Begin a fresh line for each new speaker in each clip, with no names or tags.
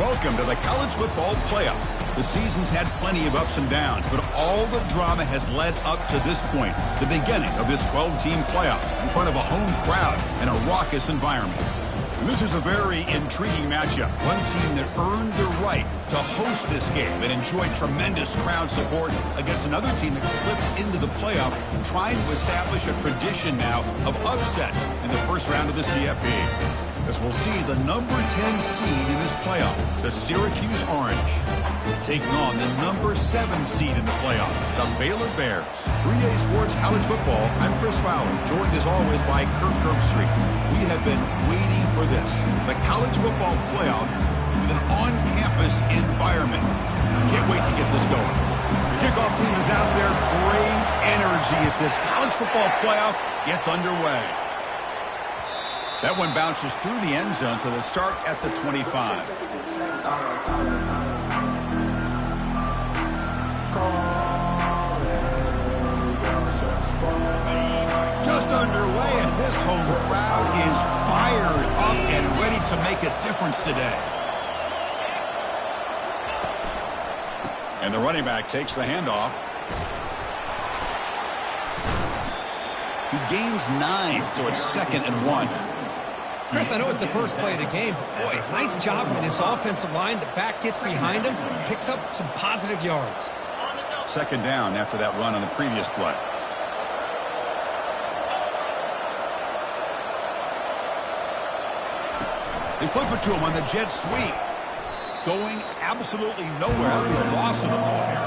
Welcome to the College Football Playoff. The season's had plenty of ups and downs, but all the drama has led up to this point, the beginning of this 12-team playoff in front of a home crowd and a raucous environment. And this is a very intriguing matchup. One team that earned the right to host this game and enjoyed tremendous crowd support against another team that slipped into the playoff, trying to establish a tradition now of upsets in the first round of the CFP. As we'll see the number 10 seed in this playoff, the Syracuse Orange, taking on the number 7 seed in the playoff, the Baylor Bears. 3A Sports College Football, I'm Chris Fowler, joined as always by Kirk Herbstreit. We have been waiting for this, the College Football Playoff with an on-campus environment. Can't wait to get this going. The kickoff team is out there, great energy as this College Football Playoff gets underway. That one bounces through the end zone, so they'll start at the 25. Just underway, and this home crowd is fired up and ready to make a difference today. And the running back takes the handoff. He gains 9, so it's 2nd and 1.
Chris, I know it's the first play of the game, but boy, nice job by this offensive line. The back gets behind him, picks up some positive yards.
2nd down after that run on the previous play. They flip it to him on the jet sweep. Going absolutely nowhere. That'll be a loss of the ball here.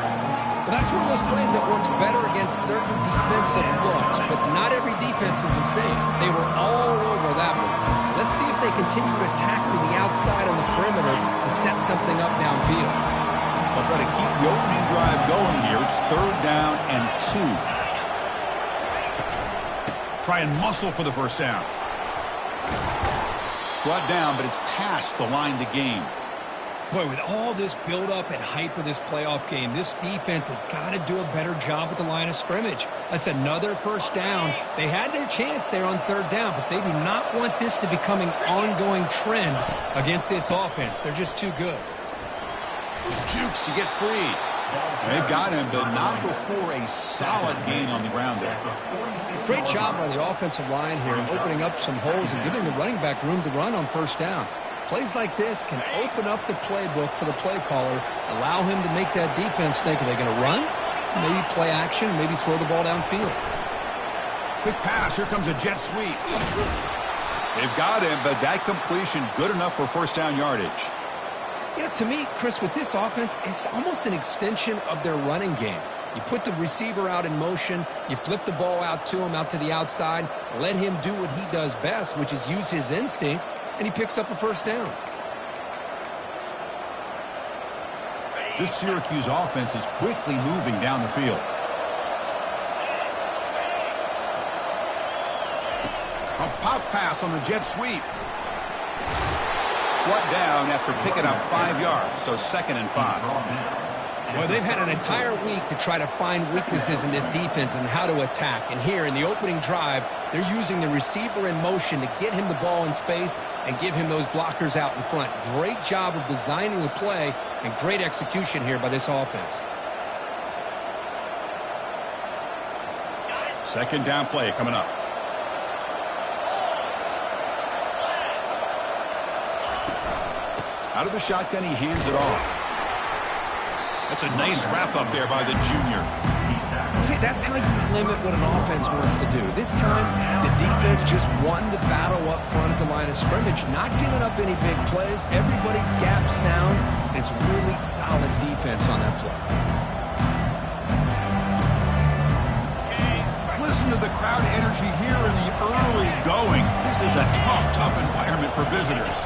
Well, that's one of those plays that works better against certain defensive looks, but not every defense is the same. They were all over that one. Let's see if they continue to attack to the outside on the perimeter to set something up downfield.
They'll try to keep the opening drive going here. It's 3rd down and 2. Try and muscle for the first down. Brought down, but it's past the line to gain.
Boy, with all this build-up and hype of this playoff game, this defense has got to do a better job at the line of scrimmage. That's another first down. They had their chance there on 3rd down, but they do not want this to become an ongoing trend against this offense. They're just too good.
Jukes to get free. They've got him, but not before a solid gain on the ground there.
Great job by the offensive line here, opening up some holes and giving the running back room to run on 1st down. Plays like this can open up the playbook for the play caller, allow him to make that defense think, are they going to run? Maybe play action, maybe throw the ball downfield.
Quick pass, here comes a jet sweep. They've got him, but that completion good enough for 1st down yardage.
You know, to me, Chris, with this offense, it's almost an extension of their running game. You put the receiver out in motion, you flip the ball out to him, out to the outside, let him do what he does best, which is use his instincts, and he picks up a 1st down.
This Syracuse offense is quickly moving down the field. A pop pass on the jet sweep. Brought down after picking up 5 yards, so 2nd and 5.
Well, they've had an entire week to try to find weaknesses in this defense and how to attack. And here in the opening drive, they're using the receiver in motion to get him the ball in space and give him those blockers out in front. Great job of designing the play and great execution here by this offense.
2nd down play coming up. Out of the shotgun, he hands it off. That's a nice wrap-up there by the junior.
See, that's how you limit what an offense wants to do. This time, the defense just won the battle up front at the line of scrimmage, not giving up any big plays. Everybody's gap sound, and it's really solid defense on that play.
Listen to the crowd energy here in the early going. This is a tough environment for visitors.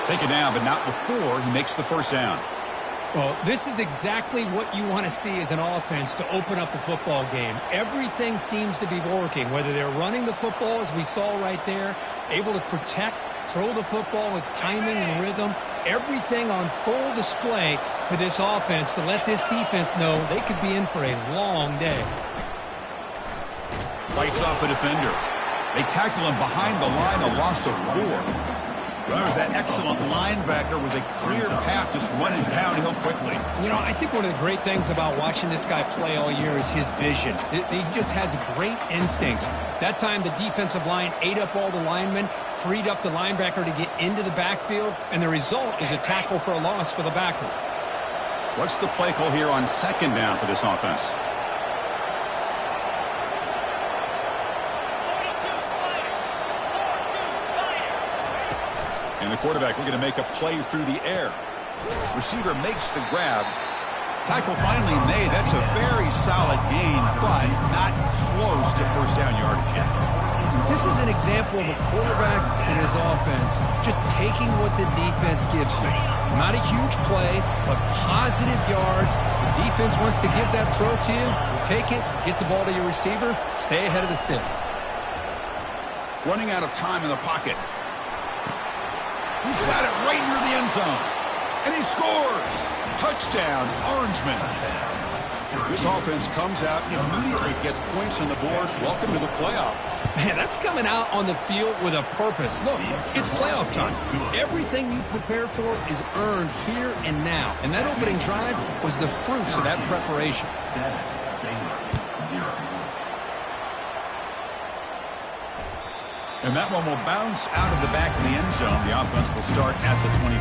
Take it down, but not before he makes the 1st down.
Well, this is exactly what you want to see as an offense to open up a football game. Everything seems to be working, whether they're running the football, as we saw right there, able to protect, throw the football with timing and rhythm. Everything on full display for this offense to let this defense know they could be in for a long day.
Fights off a defender. They tackle him behind the line, a loss of 4. There's that excellent linebacker with a clear path just running downhill quickly.
You know, I think one of the great things about watching this guy play all year is his vision. He just has great instincts. That time the defensive line ate up all the linemen, freed up the linebacker to get into the backfield, and the result is a tackle for a loss for the backer.
What's the play call here on 2nd down for this offense? And the quarterback looking to make a play through the air. Receiver makes the grab. Tackle finally made. That's a very solid gain, but not close to first down yardage yet.
This is an example of a quarterback and his offense just taking what the defense gives you. Not a huge play, but positive yards. The defense wants to give that throw to you. You take it, get the ball to your receiver, stay ahead of the sticks.
Running out of time in the pocket. He's got it right near the end zone. And he scores. Touchdown, Orangemen. This offense comes out, immediately gets points on the board. Welcome to the playoff.
Man, that's coming out on the field with a purpose. Look, it's playoff time. Everything you prepare for is earned here and now. And that opening drive was the fruits of that preparation.
And that one will bounce out of the back of the end zone. The offense will start at the 25.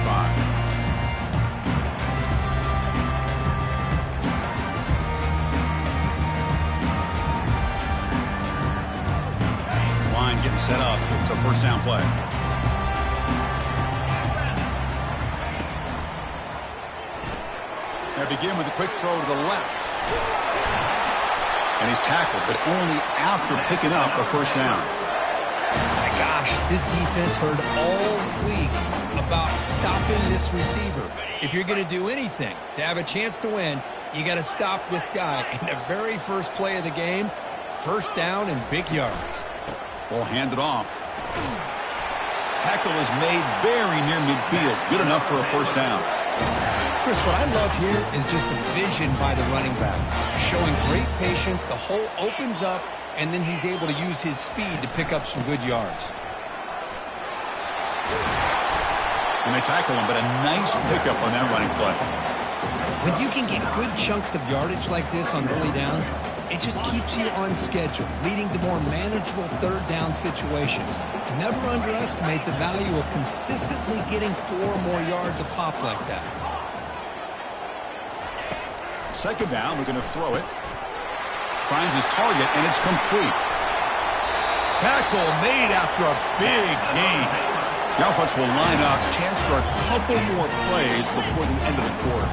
This line getting set up. It's a first down play. They begin with a quick throw to the left. And he's tackled, but only after picking up a first down.
My gosh, this defense heard all week about stopping this receiver. If you're going to do anything to have a chance to win, you got to stop this guy. In the very first play of the game, first down and big yards.
Ball handed off. Tackle is made very near midfield. Good enough for a first down.
Chris, what I love here is just the vision by the running back. Showing great patience, the hole opens up, and then he's able to use his speed to pick up some good yards.
And they tackle him, but a nice pickup on that running play.
When you can get good chunks of yardage like this on early downs, it just keeps you on schedule, leading to more manageable third down situations. Never underestimate the value of consistently getting 4 or more yards a pop like that.
Second down, we're going to throw it. Finds his target, and it's complete. Tackle made after a big gain. The offense will line up. Chance for a couple more plays before the end of the quarter.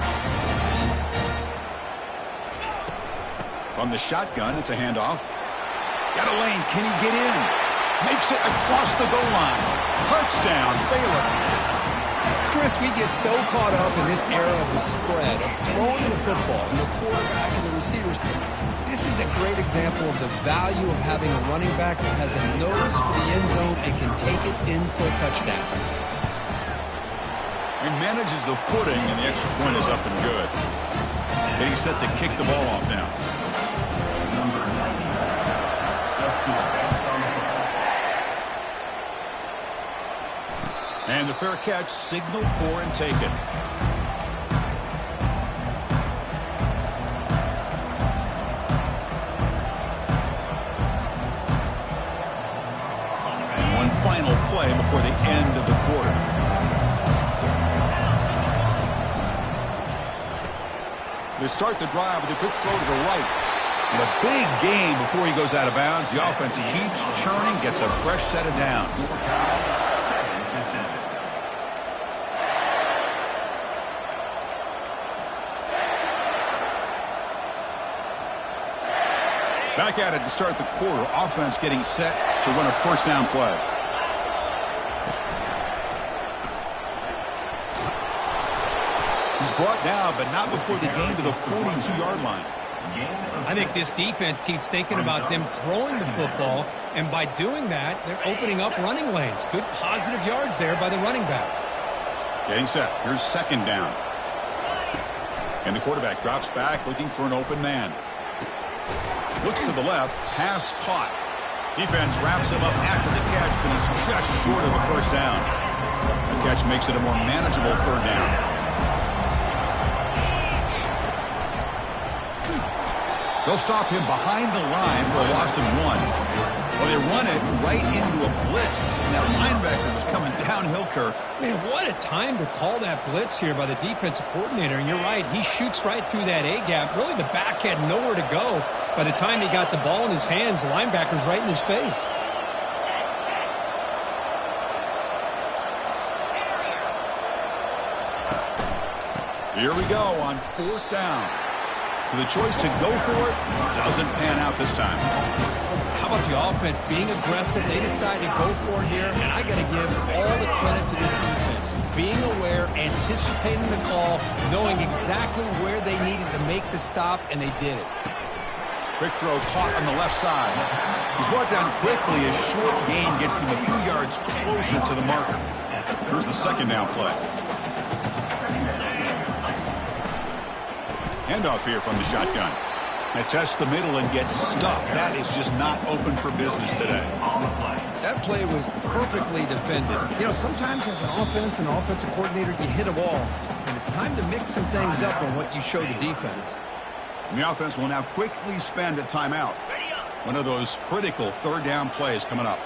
From the shotgun, it's a handoff. Got a lane. Can he get in? Makes it across the goal line. Touchdown, Baylor.
Chris, we get so caught up in this era of the spread, of throwing the football, and the quarterback and the receivers. This is a great example of the value of having a running back that has a nose for the end zone and can take it in for a touchdown.
He manages the footing, and the extra point is up and good. Getting set to kick the ball off now. And the fair catch signaled for and taken. And one final play before the end of the quarter. They start the drive with a quick throw to the right. And a big gain before he goes out of bounds. The offense keeps churning, gets a fresh set of downs. Back at it to start the quarter. Offense getting set to run a first down play. He's brought down, but not before the gain to the 42-yard line.
I think this defense keeps thinking about them throwing the football, and by doing that, they're opening up running lanes. Good positive yards there by the running back.
Getting set. Here's second down. And the quarterback drops back looking for an open man. Looks to the left. Pass caught. Defense wraps him up after the catch, but he's just short of a first down. The catch makes it a more manageable third down. They'll stop him behind the line for a loss of 1. Well, they run it right into a blitz. And that linebacker was coming downhill, Kirk.
Man, what a time to call that blitz here by the defensive coordinator. And you're right, he shoots right through that A-gap. Really, the back had nowhere to go. By the time he got the ball in his hands, the linebacker's right in his face.
Here we go on 4th down. So the choice to go for it doesn't pan out this time.
How about the offense being aggressive? They decide to go for it here, and I got to give all the credit to this defense. Being aware, anticipating the call, knowing exactly where they needed to make the stop, and they did it.
Quick throw caught on the left side. He's brought down quickly as short gain gets them a few yards closer to the marker. Here's the 2nd down play. Handoff here from the shotgun. They test the middle and get stuffed. That is just not open for business today.
That play was perfectly defended. You know, sometimes as an offense and offensive coordinator, you hit a wall, and it's time to mix some things up on what you show the defense.
And the offense will now quickly spend a timeout. One of those critical 3rd down plays coming up.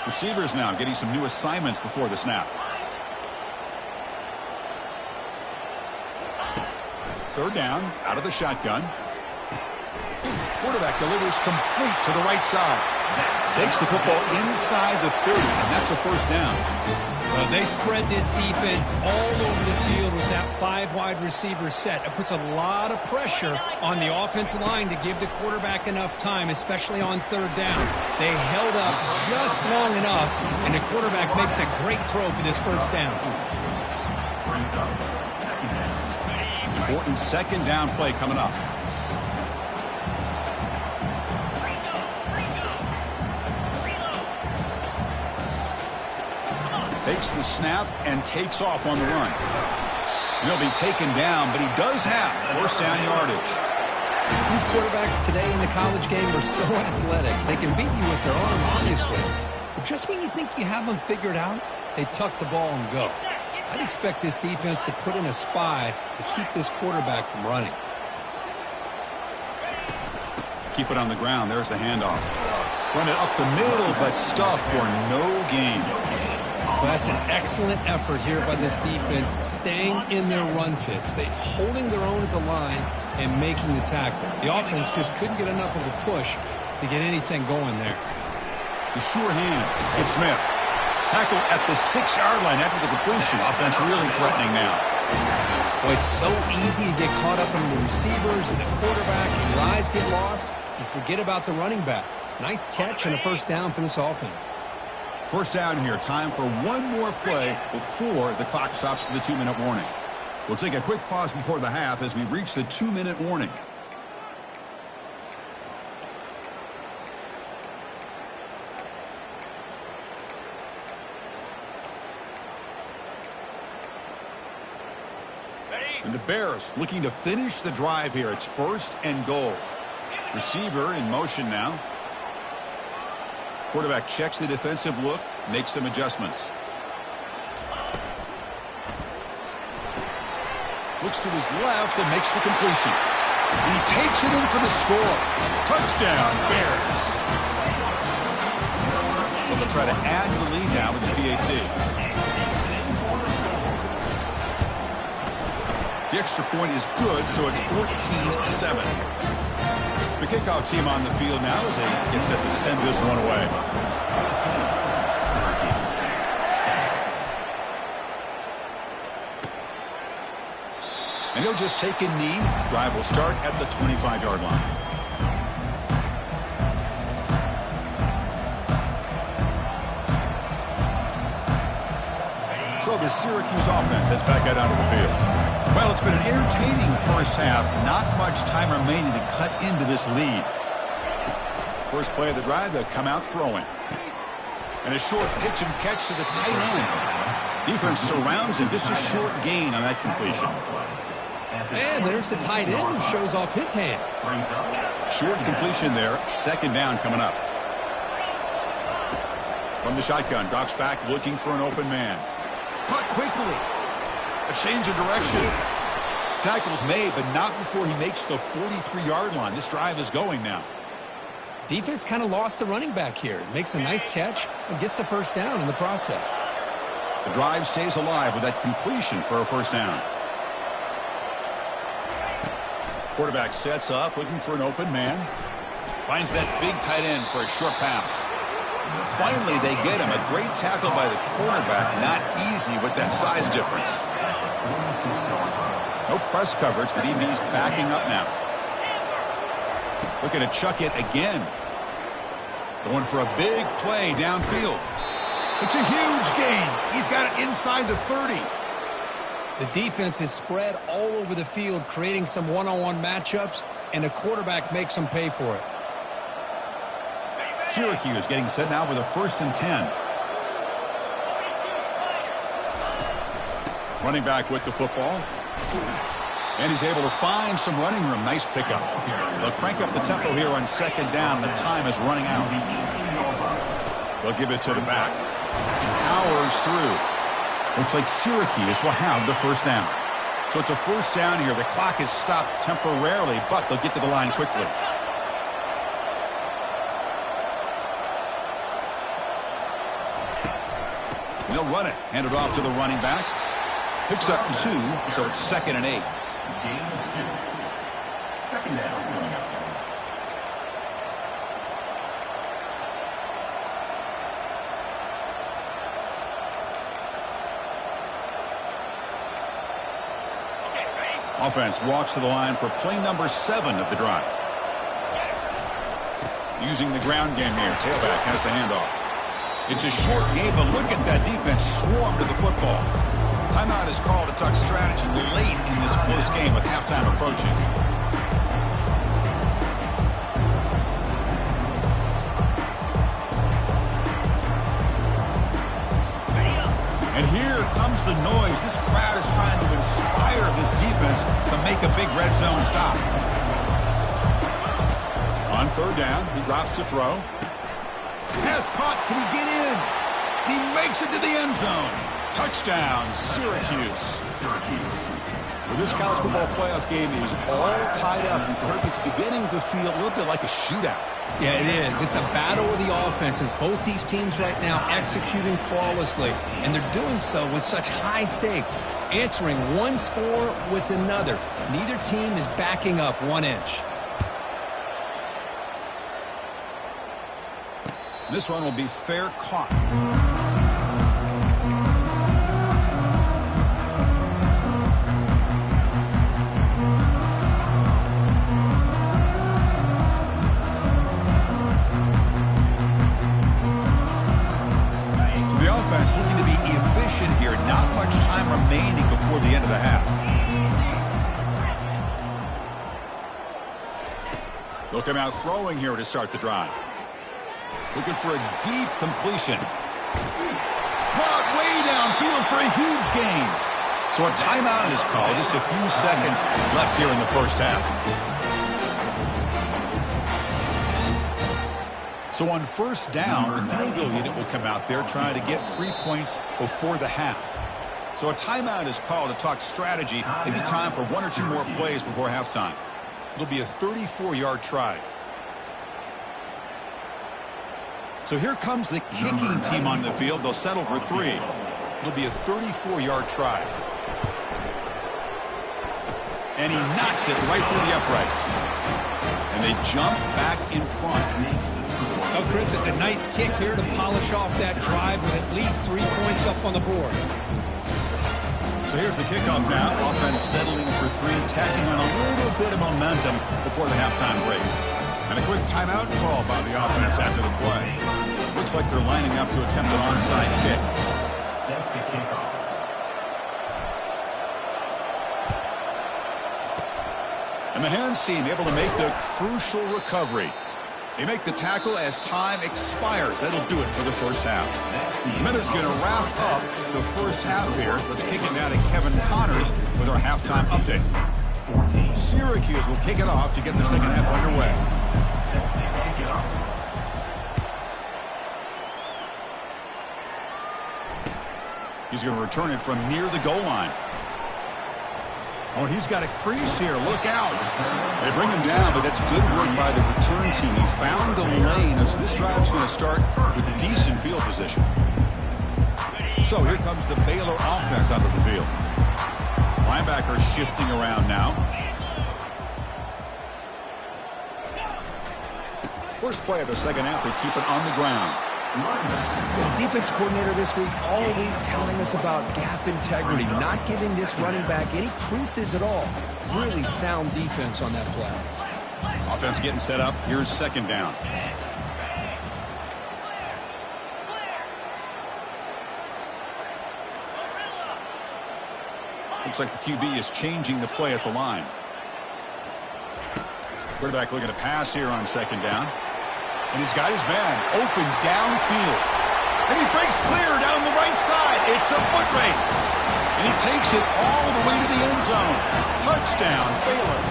Receivers now getting some new assignments before the snap. 3rd down, out of the shotgun. Quarterback delivers complete to the right side. Takes the football inside the 30, and that's a first down.
Well, they spread this defense all over the field with that 5 wide receiver set. It puts a lot of pressure on the offensive line to give the quarterback enough time, especially on 3rd down. They held up just long enough, and the quarterback makes a great throw for this first down.
Important 2nd down play coming up. Takes the snap and takes off on the run. And he'll be taken down, but he does have first down yardage.
These quarterbacks today in the college game are so athletic. They can beat you with their arm, obviously. But just when you think you have them figured out, they tuck the ball and go. I'd expect this defense to put in a spy to keep this quarterback from running.
Keep it on the ground. There's the handoff. Run it up the middle, but stuff for no gain.
Well, that's an excellent effort here by this defense, staying in their run fits. They holding their own at the line and making the tackle. The offense just couldn't get enough of a push to get anything going there.
The sure hand. It's Smith. Tackle at the 6-yard line after the completion. Offense really threatening now.
Well, it's so easy to get caught up in the receivers and the quarterback, and your eyes get lost. You forget about the running back. Nice catch and a first down for this offense.
First down here. Time for one more play before the clock stops for the 2-minute warning. We'll take a quick pause before the half as we reach the 2-minute warning. And the Bears looking to finish the drive here. It's 1st and goal. Receiver in motion now. Quarterback checks the defensive look, makes some adjustments. Looks to his left and makes the completion. And he takes it in for the score. Touchdown, Bears. Well, they'll try to add to the lead now with the PAT. The extra point is good, so it's 14-7. The kickoff team on the field now as they get set to send this one away. And he'll just take a knee. Drive will start at the 25-yard line. So the Syracuse offense heads back out onto the field. Well, it's been an entertaining first half. Not much time remaining to cut into this lead. First play of the drive, they'll come out throwing. And a short pitch and catch to the tight end. Defense surrounds him. Just a short gain on that completion.
And there's the tight end who shows off his hands.
Short completion there. Second down coming up. From the shotgun, drops back looking for an open man. Caught quickly. A change of direction. Tackle's made, but not before he makes the 43-yard line. This drive is going now.
Defense kind of lost the running back here. Makes a nice catch and gets the first down in the process.
The drive stays alive with that completion for a first down. Quarterback sets up, looking for an open man. Finds that big tight end for a short pass. Finally, they get him. A great tackle by the quarterback. Not easy with that size difference. No press coverage. The DB's backing up now. Looking to chuck it again. Going for a big play downfield. It's a huge gain. He's got it inside the 30.
The defense is spread all over the field, creating some one-on-one matchups, and the quarterback makes them pay for it.
Syracuse getting set now with a 1st and 10. Running back with the football. And he's able to find some running room. Nice pickup. They'll crank up the tempo here on second down. The time is running out. They'll give it to the back. Powers through. Looks like Syracuse will have the first down. So it's a first down here. The clock is stopped temporarily, but they'll get to the line quickly. And they'll run it. Hand it off to the running back. Picks up 2, so it's 2nd and 8.
Gain of 2. Second down.
Offense walks to the line for play number 7 of the drive. Using the ground game here. Tailback has the handoff. It's a short game, but look at that defense swarm to the football. Timeout is called to talk strategy late in this close game with halftime approaching. And here comes the noise. This crowd is trying to inspire this defense to make a big red zone stop. On 3rd down, he drops to throw. Pass caught. Can he get in? He makes it to the end zone. Touchdown, Syracuse. Well, this college football playoff game is all tied up. It's beginning to feel a little bit like a shootout.
Yeah, it is. It's a battle of the offenses. Both these teams right now executing flawlessly, and they're doing so with such high stakes, answering one score with another. Neither team is backing up 1 inch.
This one will be fair caught. Looking to be efficient here. Not much time remaining before the end of the half. They'll come out throwing here to start the drive. Looking for a deep completion. Caught way downfield for a huge gain. So a timeout is called. Just a few seconds left here in the first half. So on 1st down, the field goal unit will come out there trying to get 3 points before the half. So a timeout is called to talk strategy. Maybe time for 1 or 2 more plays before halftime. It'll be a 34-yard try. So here comes the kicking team on the field. They'll settle for 3. It'll be a 34-yard try. And he knocks it right through the uprights. And they jump back in front.
Oh, Chris, it's a nice kick here to polish off that drive with at least 3 points up on the board.
So here's the kickoff now. Offense settling for 3, tacking on a little bit of momentum before the halftime break. And a quick timeout call by the offense after the play. Looks like they're lining up to attempt an onside kick.
Set to kick off.
And the hands team able to make the crucial recovery. They make the tackle as time expires. That'll do it for the first half. The minute's going to wrap up the first half here. Let's kick it down to Kevin Connors with our halftime update.
14.
Syracuse will kick it off to get the second half underway.
Set to kick it off.
He's going to return it from near the goal line. Oh, he's got a crease here. Look out. They bring him down, but that's good work by the return team. He found the lane, so this drive's going to start with decent field position. So here comes the Baylor offense onto the field. Linebacker shifting around now. First play of the second half, they keep it on the ground.
The defense coordinator this week all week telling us about gap integrity, not giving this running back any creases at all. Really sound defense on that play.
Offense getting set up. Here's second down. Looks like the QB is changing the play at the line. Quarterback looking to pass here on second down. And he's got his man open downfield. And he breaks clear down the right side. It's a foot race. And he takes it all the way to the end zone. Touchdown, Baylor.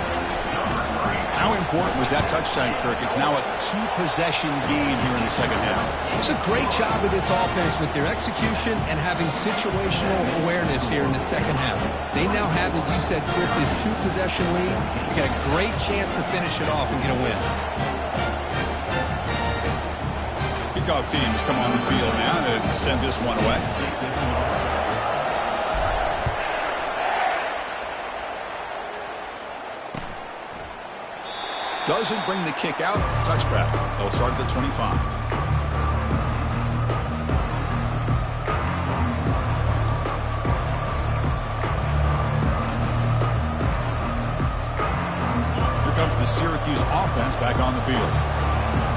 How important was that touchdown, Kirk? It's now a two-possession game here in the second half.
It's a great job of this offense with their execution and having situational awareness here in the second half. They now have, as you said, Chris, this two-possession lead. They got a great chance to finish it off and get a win.
Kickoff team has come on the field now to send this one away. Doesn't bring the kick out. Touchback. They'll start at the 25. Here comes the Syracuse offense back on the field.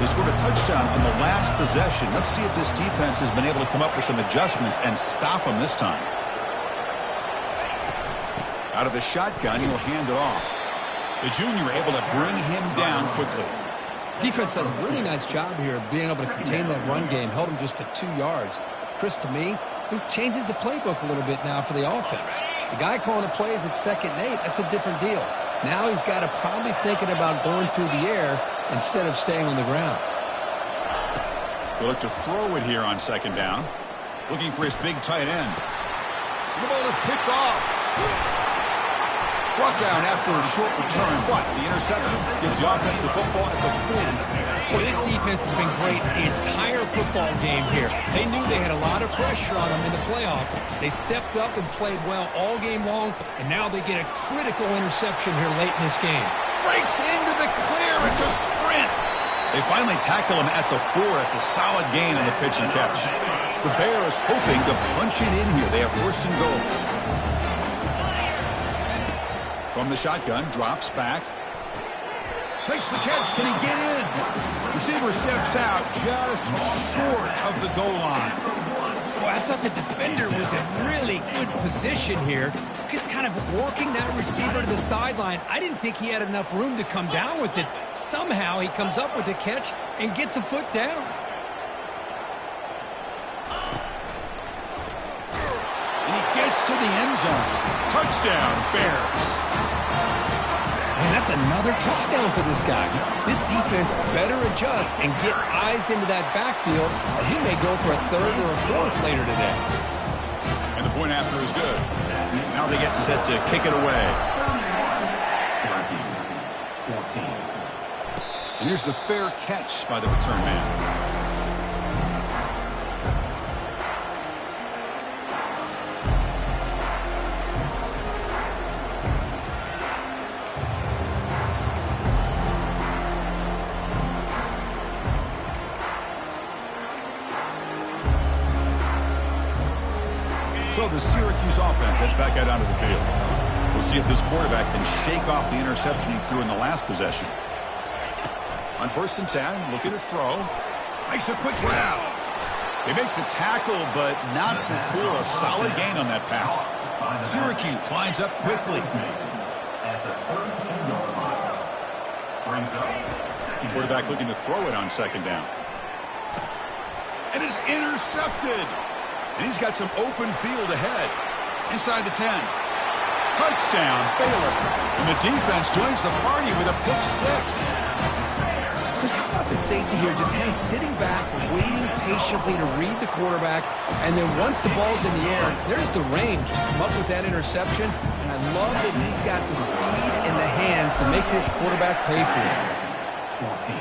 They scored a touchdown on the last possession. Let's see if this defense has been able to come up with some adjustments and stop them this time. Out of the shotgun, he'll hand it off. The junior able to bring him down quickly.
Defense does a really nice job here of being able to contain that run game. Held him just to 2 yards. Chris, to me, this changes the playbook a little bit now for the offense. The guy calling the plays at 2nd and 8, that's a different deal. Now he's got to probably thinking about going through the air instead of staying on the ground.
He'll look to throw it here on second down. Looking for his big tight end. The ball is picked off. Brought down after a short return, but the interception gives the offense the football at the 40.
Boy, this defense has been great the entire football game here. They knew they had a lot of pressure on them in the playoff. They stepped up and played well all game long, and now they get a critical interception here late in this game.
Breaks into the clear. It's a sprint. They finally tackle him at the 4. It's a solid gain on the pitch and catch. The Bears hoping to punch it in here. They have first and goal. From the shotgun, drops back. Makes the catch. Can he get in? Receiver steps out just short of the goal line.
Boy, I thought the defender was in really good position here. Just kind of working that receiver to the sideline. I didn't think he had enough room to come down with it. Somehow he comes up with the catch and gets a foot down.
And he gets to the end zone. Touchdown, Bears.
And that's another touchdown for this guy. This defense better adjust and get eyes into that backfield, or he may go for a 3rd or a 4th later today.
And the point after is good. Now they get set to kick it away.
Syracuse, 14.
And here's the fair catch by the return man. So the Syracuse offense heads back out onto the field. We'll see if this quarterback can shake off the interception he threw in the last possession. On 1st and 10, looking to throw. Makes a quick grab. They make the tackle, but not before a solid gain on that pass. Syracuse lines up quickly.
At the 32-yard line. Brings up second.
Quarterback looking to throw it on second down. And it's intercepted. And he's got some open field ahead. Inside the 10. Touchdown, Baylor. And the defense joins the party with a pick six.
Chris, how about the safety here just kind of sitting back, waiting patiently to read the quarterback, and then once the ball's in the air, there's the range to come up with that interception, and I love that he's got the speed and the hands to make this quarterback pay for it.
14.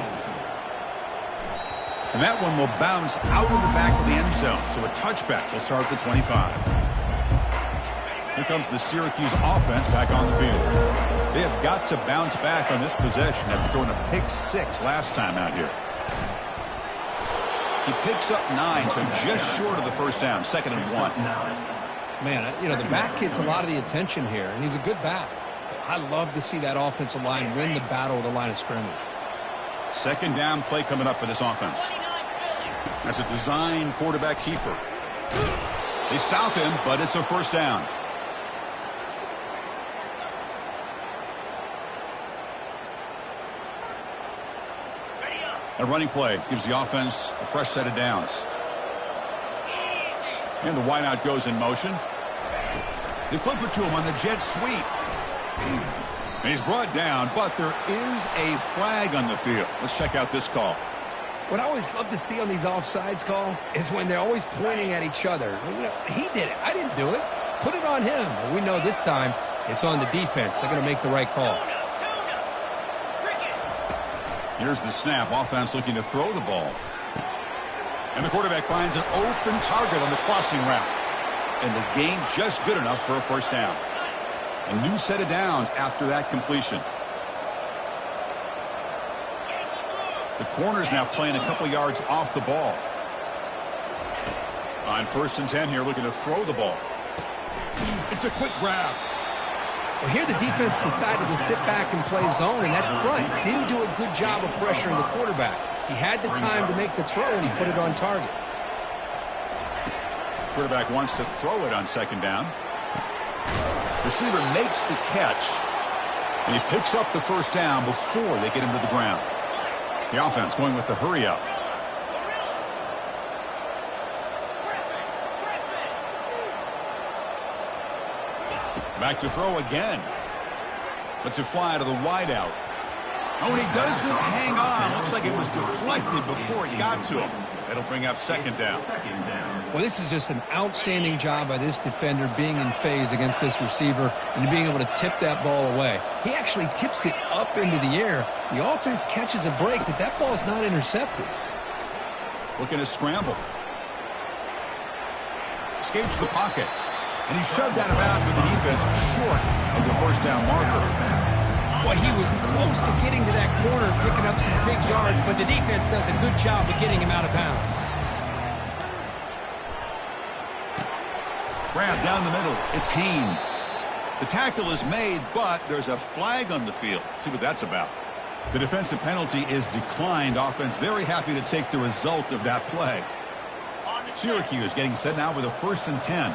And that one will bounce out of the back of the end zone, so a touchback will start at the 25. Here comes the Syracuse offense back on the field. They have got to bounce back on this possession after going to pick six last time out here. He picks up 9, so just short of the first down, 2nd and 1.
Man, you know, the back gets a lot of the attention here, and he's a good back. I love to see that offensive line win the battle of the line of scrimmage.
2nd down play coming up for this offense. That's a design quarterback keeper. They stop him, but it's a first down. A running play gives the offense a fresh set of downs. And the wideout goes in motion. They flip it to him on the jet sweep. And he's brought down, but there is a flag on the field. Let's check out this call.
What I always love to see on these offsides call is when they're always pointing at each other. You know, he did it. I didn't do it. Put it on him. Well, we know this time it's on the defense. They're going to make the right call.
Here's the snap. Offense looking to throw the ball. And the quarterback finds an open target on the crossing route. And the gain just good enough for a first down. A new set of downs after that completion. The corner's now playing a couple yards off the ball. On 1st and 10 here, looking to throw the ball. It's a quick grab.
Well, here the defense decided to sit back and play zone, and that front didn't do a good job of pressuring the quarterback. He had the time to make the throw, and he put it on target.
Quarterback wants to throw it on 2nd down. Receiver makes the catch, and he picks up the first down before they get him to the ground. The offense going with the hurry up. Back to throw again. Lets it fly to the wideout. Oh, and he doesn't hang on. Looks like it was deflected before it got to him. That'll bring up 2nd down.
Well, this is just an outstanding job by this defender being in phase against this receiver and being able to tip that ball away. He actually tips it up into the air. The offense catches a break that ball's not intercepted.
Looking to scramble. Escapes the pocket. And he's shoved out of bounds with the defense short of the first down marker.
Well, he was close to getting to that corner, picking up some big yards, but the defense does a good job of getting him out of bounds.
Grab down the middle. It's Haynes. The tackle is made, but there's a flag on the field. Let's see what that's about. The defensive penalty is declined. Offense very happy to take the result of that play. Syracuse getting set now with a 1st and 10.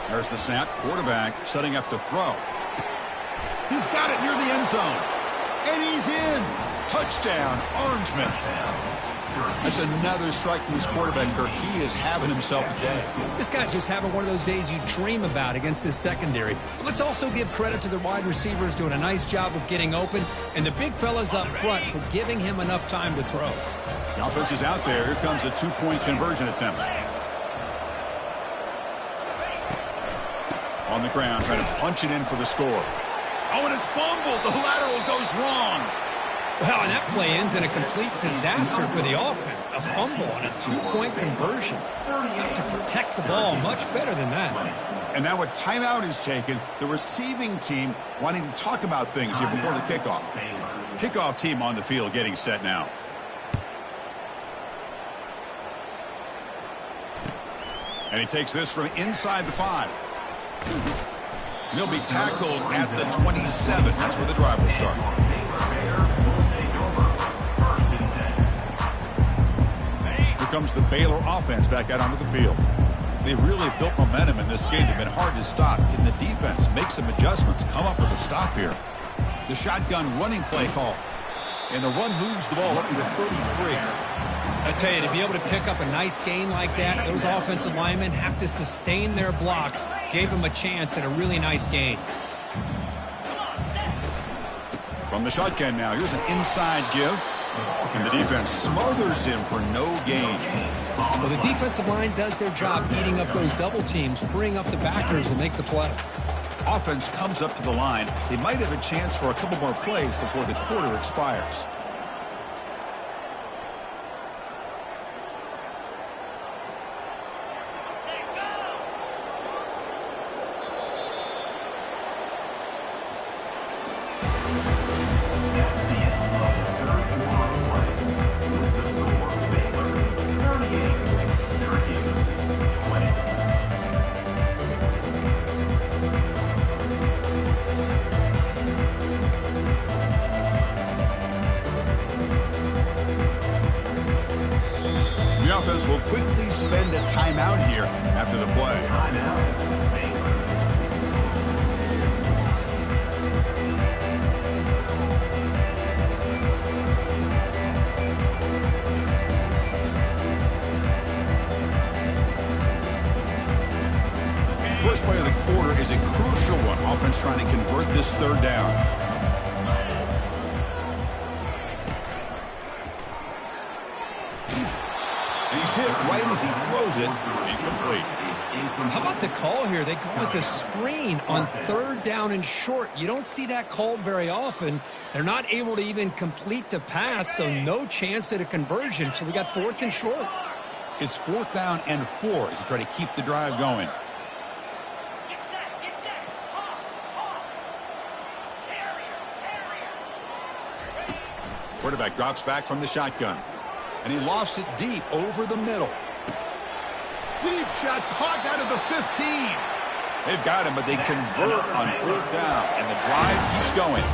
There's the snap. Quarterback setting up to throw. He's got it near the end zone. And he's in. Touchdown, Orangeman. That's another strike from this quarterback, Kirk. He is having himself a day.
This guy's just having one of those days you dream about against this secondary. But let's also give credit to the wide receivers doing a nice job of getting open, and the big fellas up front for giving him enough time to throw.
The offense is out there. Here comes a 2-point conversion attempt. On the ground, trying to punch it in for the score. Oh, and it's fumbled. The lateral goes wrong.
Well, and that play ends in a complete disaster for the offense. A fumble and a 2-point conversion. You have to protect the ball much better than that.
And now a timeout is taken. The receiving team wanting to talk about things here before the kickoff. Kickoff team on the field getting set now. And he takes this from inside the 5. He'll be tackled at the 27. That's where the drive will start. Here comes the Baylor offense back out onto the field. They've really built momentum in this game. They've been hard to stop. Can the defense make some adjustments? Come up with a stop here. The shotgun running play call. And the run moves the ball up to the 33.
I tell you, to be able to pick up a nice gain like that, those offensive linemen have to sustain their blocks. Gave them a chance at a really nice gain.
From the shotgun now, here's an inside give. And the defense smothers him for no gain.
Well, the defensive line does their job eating up those double teams, freeing up the backers to make the play.
Offense comes up to the line. They might have a chance for a couple more plays before the quarter expires. The offense will quickly spend a timeout here after the play. First play of the quarter is a crucial one. Offense trying to convert this third down. He's hit right as he throws it. Incomplete.
How about the call here? They call it the screen on third down and short. You don't see that called very often. They're not able to even complete the pass, so no chance at a conversion. So we got 4th and short.
It's 4th down and 4 as you try to keep the drive going. Quarterback drops back from the shotgun. And he lofts it deep over the middle. Deep shot caught out of the 15. They've got him, but they convert on 4th down, and the drive keeps going.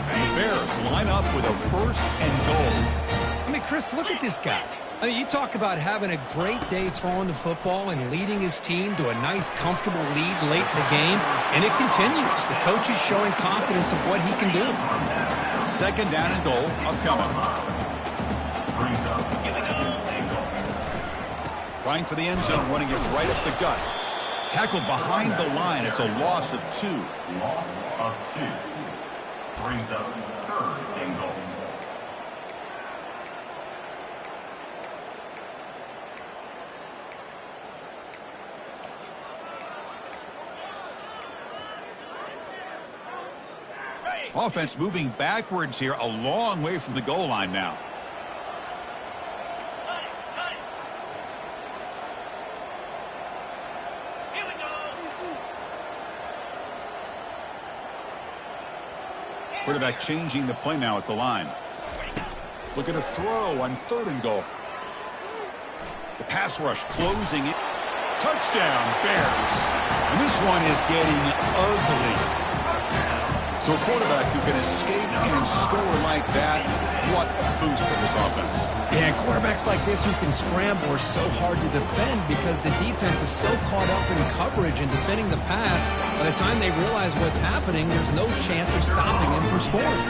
And the Bears line up with a 1st and goal.
I mean, Chris, look at this guy. I mean, you talk about having a great day throwing the football and leading his team to a nice, comfortable lead late in the game, and it continues. The coach is showing confidence of what he can do.
2nd down and goal upcoming. Trying for the end zone, running it right up the gut. Tackled behind the line. It's a loss of 2.
Loss of 2. Brings up 3rd and goal.
Offense moving backwards here, a long way from the goal line now. Quarterback changing the play now at the line. Look at a throw on 3rd and goal. The pass rush closing it. Touchdown, Bears. And this one is getting ugly. So a quarterback who can escape and score like that, what a boost for this offense.
Yeah, quarterbacks like this who can scramble are so hard to defend because the defense is so caught up in coverage and defending the pass. By the time they realize what's happening, there's no chance of stopping him from scoring.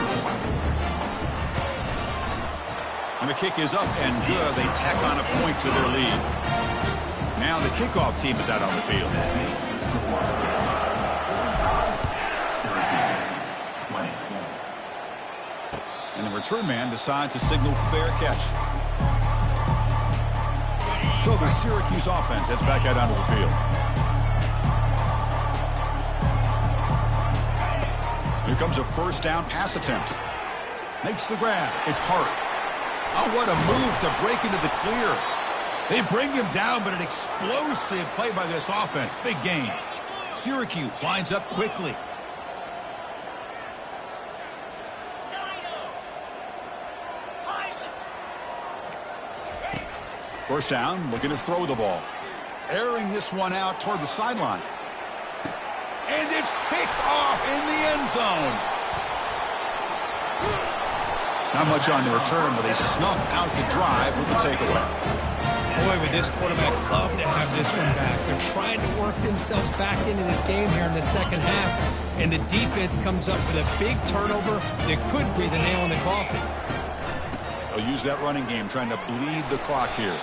And the kick is up and good. They tack on a point to their lead. Now the kickoff team is out on the field. And the return man decides to signal fair catch. So the Syracuse offense heads back out onto the field. Here comes a 1st down pass attempt. Makes the grab. It's Hart. Oh, what a move to break into the clear. They bring him down, but an explosive play by this offense. Big gain. Syracuse lines up quickly. First down, looking to throw the ball. Airing this one out toward the sideline. And it's picked off in the end zone. Not much on the return, but they snuff out the drive with the takeaway.
Boy, would this quarterback love to have this one back. They're trying to work themselves back into this game here in the second half. And the defense comes up with a big turnover that could be the nail in the coffin.
They'll use that running game, trying to bleed the clock here.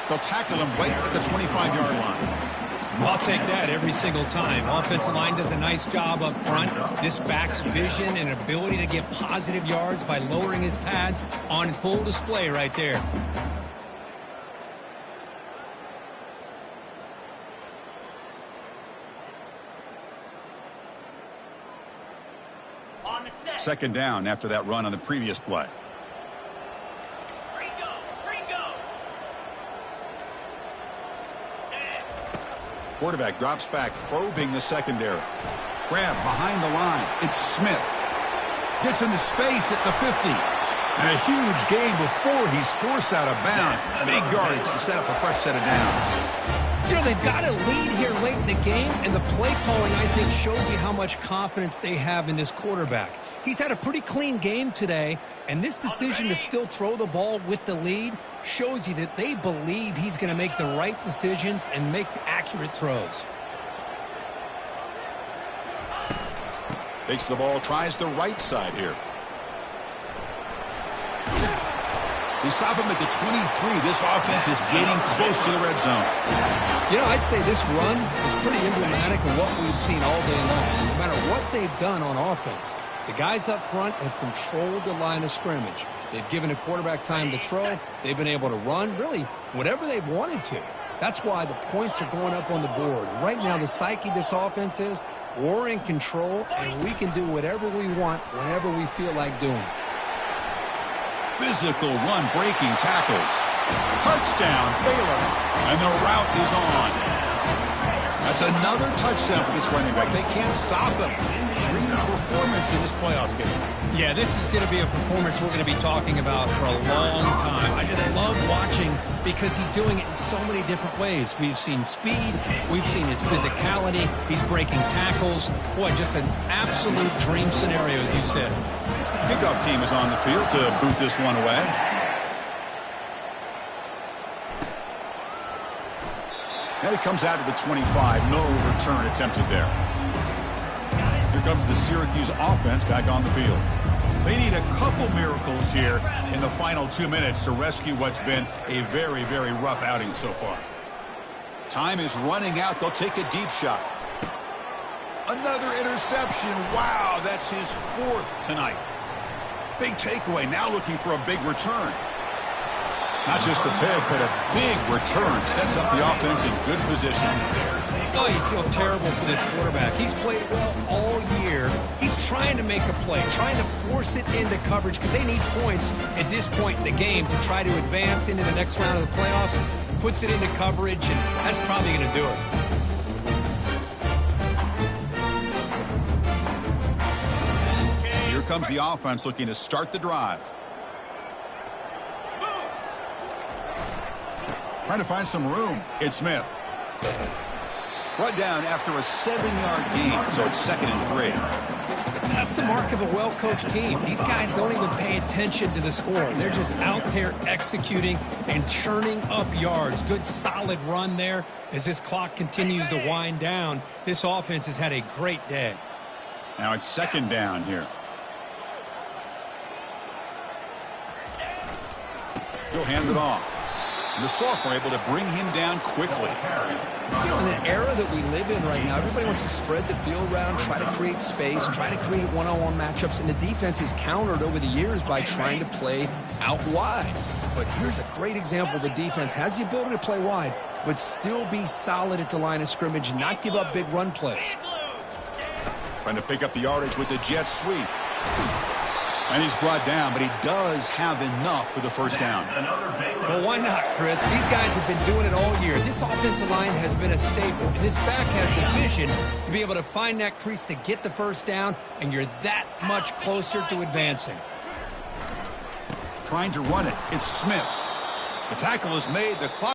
They'll tackle him right at the 25-yard line.
I'll take that every single time. Offensive line does a nice job up front. This back's vision and ability to get positive yards by lowering his pads on full display right there.
Second down after that run on the previous play. Quarterback drops back, probing the secondary. Grab behind the line. It's Smith. Gets into space at the 50. And a huge gain before he's forced out of bounds. Big yardage to set up a fresh set of downs.
You know, they've got a lead here late in the game, and the play calling, I think, shows you how much confidence they have in this quarterback. He's had a pretty clean game today, and this decision to still throw the ball with the lead shows you that they believe he's going to make the right decisions and make accurate throws.
Takes the ball, tries the right side here. They stop him at the 23. This offense is getting close to the red zone.
You know, I'd say this run is pretty emblematic of what we've seen all day long. No matter what they've done on offense, the guys up front have controlled the line of scrimmage. They've given a quarterback time to throw. They've been able to run, really, whatever they've wanted to. That's why the points are going up on the board. Right now, the psyche of this offense is we're in control, and we can do whatever we want whenever we feel like doing it.
Physical run, breaking tackles. Touchdown, Baylor. And the route is on. That's another touchdown for this running back. They can't stop him. Dream performance in this playoff game.
Yeah, this is going to be a performance we're going to be talking about for a long time. I just love watching because he's doing it in so many different ways. We've seen speed. We've seen his physicality. He's breaking tackles. Boy, just an absolute dream scenario, as you said.
Kickoff team is on the field to boot this one away. And it comes out to the 25. No return attempted there. Here comes the Syracuse offense back on the field. They need a couple miracles here in the final 2 minutes to rescue what's been a very, very rough outing so far. Time is running out. They'll take a deep shot. Another interception. Wow, that's his 4th tonight. Big takeaway, now looking for a big return. Not just a pick, but a big return. Sets up the offense in good position.
Oh, you feel terrible for this quarterback. He's played well all year. He's trying to make a play, trying to force it into coverage because they need points at this point in the game to try to advance into the next round of the playoffs. Puts it into coverage, and that's probably going to do it.
Here comes the offense looking to start the drive. Trying to find some room. It's Smith. Brought down after a 7-yard gain, so it's 2nd and 3.
That's the mark of a well-coached team. These guys don't even pay attention to the score. They're just out there executing and churning up yards. Good, solid run there as this clock continues to wind down. This offense has had a great day.
Now it's 2nd down here. He'll hand it off. And the Salk were able to bring him down quickly.
You know, in the era that we live in right now, everybody wants to spread the field around, try to create space, try to create one-on-one matchups, and the defense is countered over the years by trying to play out wide. But here's a great example. The defense has the ability to play wide, but still be solid at the line of scrimmage, not give up big run plays.
Trying to pick up the yardage with the jet sweep. And he's brought down, but he does have enough for the first down.
Well, why not, Chris? These guys have been doing it all year. This offensive line has been a staple, and this back has the vision to be able to find that crease to get the first down, and you're that much closer to advancing.
Trying to run it. It's Smith. The tackle is made. The clock